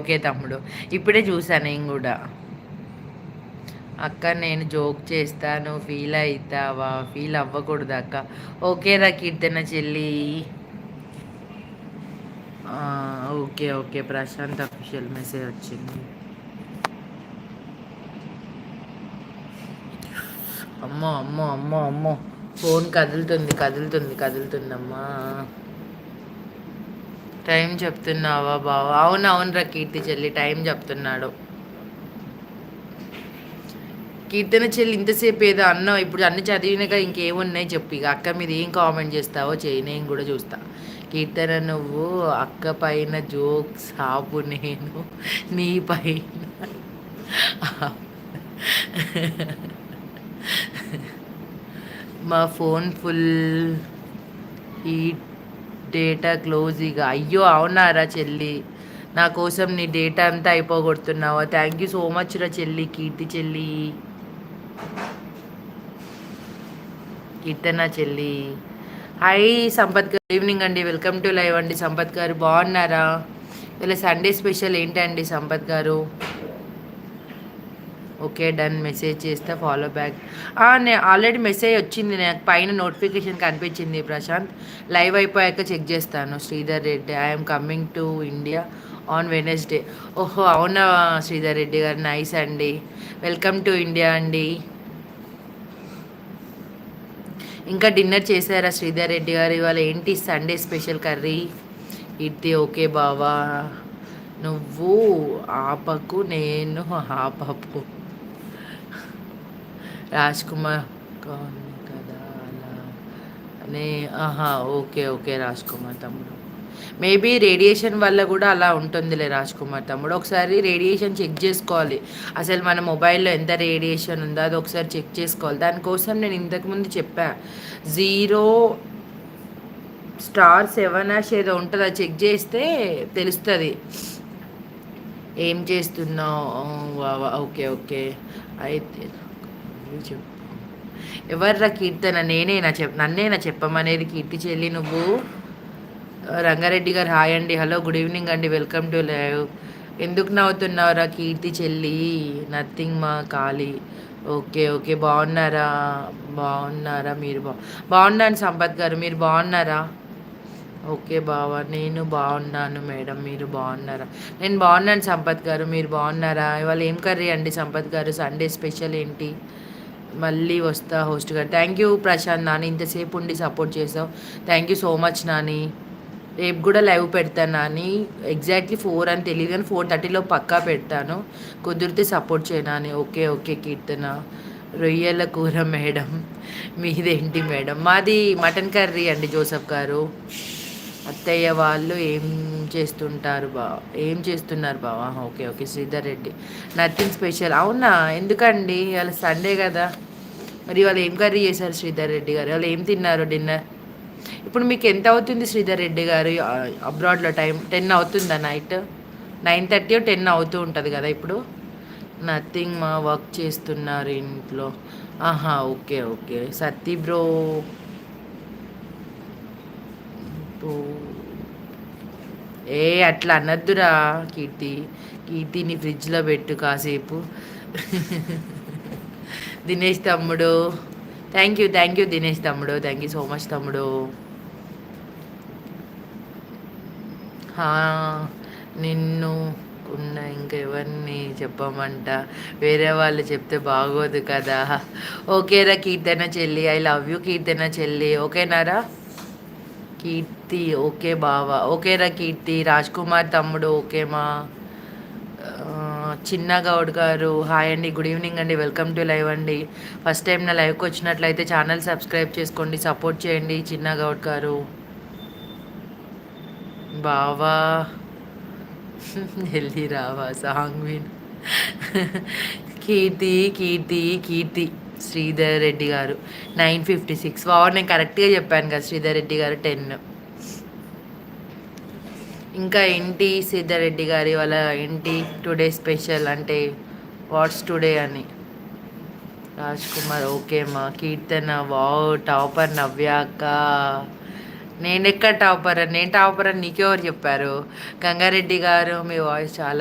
Okay తమ్ముడు, ఇప్పుడే చూసాను నేను కూడా. అక్క నేను జోక్ చేస్తాను, ఫీల్ అవుతావా? ఫీల్ అవ్వకూడదు అక్క. ఓకేరా కీర్తన చెల్లి. Okay okay Prashanth official message వచ్చింది. అమ్మో అమ్మో అమ్మో అమ్మో, ఫోన్ కదులుతుంది కదులుతుంది కదులుతుందమ్మా. టైం చెప్తున్నావా బావా? అవును అవునురా కీర్తి చెల్లి, టైం చెప్తున్నాడు. కీర్తన చెల్లి ఇంతసేపు ఏదో అన్నావు, ఇప్పుడు అన్ని చదివినాక ఇంకేమున్నాయి చెప్పు. ఇక అక్క మీద ఏం కామెంట్ చేస్తావో చెయ్యి, నేను కూడా చూస్తా. కీర్తన నువ్వు అక్క పైన జోక్స్ ఆపు, నేను నీ పైన మా ఫోన్ ఫుల్ ఈ డేటా క్లోజ్ ఇక. అయ్యో అవునారా చెల్లి, నా కోసం నీ డేటా అంతా అయిపోగొడుతున్నావా? థ్యాంక్ యూ సో మచ్ రా చెల్లి, కీర్తి చెల్లి, కీర్తన చెల్లి. హాయ్ సంపత్ గారు, ఈవినింగ్ అండి, వెల్కమ్ టు లైవ్ అండి. సంపత్ గారు బాగున్నారా? ఇలా సండే స్పెషల్ ఏంటండి సంపత్ గారు? ఓకే డన్, మెసేజ్ చేస్తా, ఫాలో బ్యాక్. ఆల్రెడీ మెసేజ్ వచ్చింది నాకు, పైన నోటిఫికేషన్ కనిపించింది ప్రశాంత్. లైవ్ అయిపోయాక చెక్ చేస్తాను. Sridhar Reddy, I'm coming to India on Wednesday. ఓహో అవునా శ్రీధర్ రెడ్డి గారు, నైస్ అండి, వెల్కమ్ టు ఇండియా అండి. ఇంకా డిన్నర్ చేశారా శ్రీధర్ రెడ్డి గారు? ఇవాళ ఏంటి సండే స్పెషల్ కర్రీ? ఇది ఓకే బావా, నువ్వు ఆపకు నేను ఆపపు. రాజ్ కుమార్ కదా అలా అనే. ఆహా ఓకే ఓకే రాజ్ కుమార్ తమ్ముడు, మేబీ రేడియేషన్ వల్ల కూడా అలా ఉంటుందిలే రాజ్ కుమార్ తమ్ముడు. ఒకసారి రేడియేషన్ చెక్ చేసుకోవాలి, అసలు మన మొబైల్లో ఎంత రేడియేషన్ ఉందో అది ఒకసారి చెక్ చేసుకోవాలి. దానికోసం నేను ఇంతకుముందు చెప్పా, 0*7# ఏదో ఉంటుంది, అది చెక్ చేస్తే తెలుస్తుంది. ఏం చేస్తున్నావు? ఓకే ఓకే అయితే చెప్పు. ఎవర్రా కీర్తన? నన్నేనా చెప్పమనేది కీర్తి చెల్లి నువ్వు? రంగారెడ్డి గారు హాయ్ అండి, హలో గుడ్ ఈవినింగ్ అండి, వెల్కమ్ టు లైవ్. ఎందుకు నవ్వుతున్నావురా కీర్తి చెల్లి? నథింగ్ మా ఖాళీ. ఓకే ఓకే బాగున్నారా? బాగున్నారా మీరు? బాగున్నాను సంపత్ గారు, మీరు బాగున్నారా? ఓకే బావా, నేను బాగున్నాను మేడం, మీరు బాగున్నారా? నేను బాగున్నాను సంపత్ గారు, మీరు బాగున్నారా? ఇవాళ ఏం కర్రీ అండి సంపత్ గారు? సండే స్పెషల్ ఏంటి? మళ్ళీ వస్తా హోస్ట్ గారు. థ్యాంక్ యూ ప్రశాంత్ నాని, ఇంతసేపు ఉండి సపోర్ట్ చేసావు, thank you so much Nani. రేపు కూడా లైవ్ పెడతాను నాని, ఎగ్జాక్ట్లీ 4 అని తెలియదు కానీ 4:30లో పక్కా పెడతాను, కుదిరితే సపోర్ట్ చేయనాని. ఓకే ఓకే కీర్తన. రొయ్యల కూర మేడం, మీదేంటి మేడం? మాది మటన్ కర్రీ అండి జోసఫ్ గారు. అత్తయ్య వాళ్ళు ఏం చేస్తున్నారు బావా? Okay okay Sridhar Reddy, nothing special. అవునా, ఎందుకండి ఇవాళ సండే కదా? మరి ఇవాళ ఏం కర్రీ చేశారు శ్రీధర్ రెడ్డి గారు? ఇవాళ ఏం తిన్నారు డిన్నర్? ఇప్పుడు మీకు ఎంత అవుతుంది శ్రీధర్ రెడ్డి గారు? అబ్రాడ్లో టైం 10 అవుతుందా? నైట్ 9:30 10 అవుతూ ఉంటుంది కదా ఇప్పుడు? నథింగ్ మా వర్క్ చేస్తున్నారు ఇంట్లో. ఆహా ఓకే ఓకే సత్తి బ్రో. అట్లా అనద్దురా కీర్తి. కీర్తిని ఫ్రిడ్జ్లో పెట్టు కాసేపు. దినేష్ తమ్ముడు, థ్యాంక్ యూ దినేష్ తమ్ముడు, థ్యాంక్ యూ సో మచ్ తమ్ముడు. నిన్ను ఇంకెవరిని చెప్పమంట, వేరే వాళ్ళు చెప్తే బాగోదు కదా. ఓకేరా కీర్తన చెల్లి, ఐ లవ్ యూ కీర్తన చెల్లి, ఓకేనారా కీర్తి? ఓకే బావా, ఓకేరా కీర్తి. రాజ్ కుమార్ తమ్ముడు ఓకేమా? చిన్న గౌడ్ గారు హాయ్ అండి, గుడ్ ఈవినింగ్ అండి, వెల్కమ్ టు లైవ్ అండి. ఫస్ట్ టైం నా లైవ్కి వచ్చినట్లయితే ఛానల్ సబ్స్క్రైబ్ చేసుకోండి, సపోర్ట్ చేయండి చిన్న గౌడ్ గారు. బావా జల్దీ రావా సాంగ్ విన్. కీర్తి కీర్తి కీర్తి శ్రీధర్ రెడ్డి గారు 9:56. నేను కరెక్ట్గా చెప్పాను కదా శ్రీధర్ రెడ్డి గారు 10. ఇంకా ఏంటి శ్రీధర్ రెడ్డి గారి వాళ్ళ ఏంటి టుడే స్పెషల్ అంటే వాట్స్ టుడే అని? రాజ్ కుమార్ ఓకే మా. కీర్తన వావ్ టాపర్ నవ్యాక. నేను టాపర్ అని నీకెవరు చెప్పారు? గంగారెడ్డి గారు మీ వాయిస్ చాలా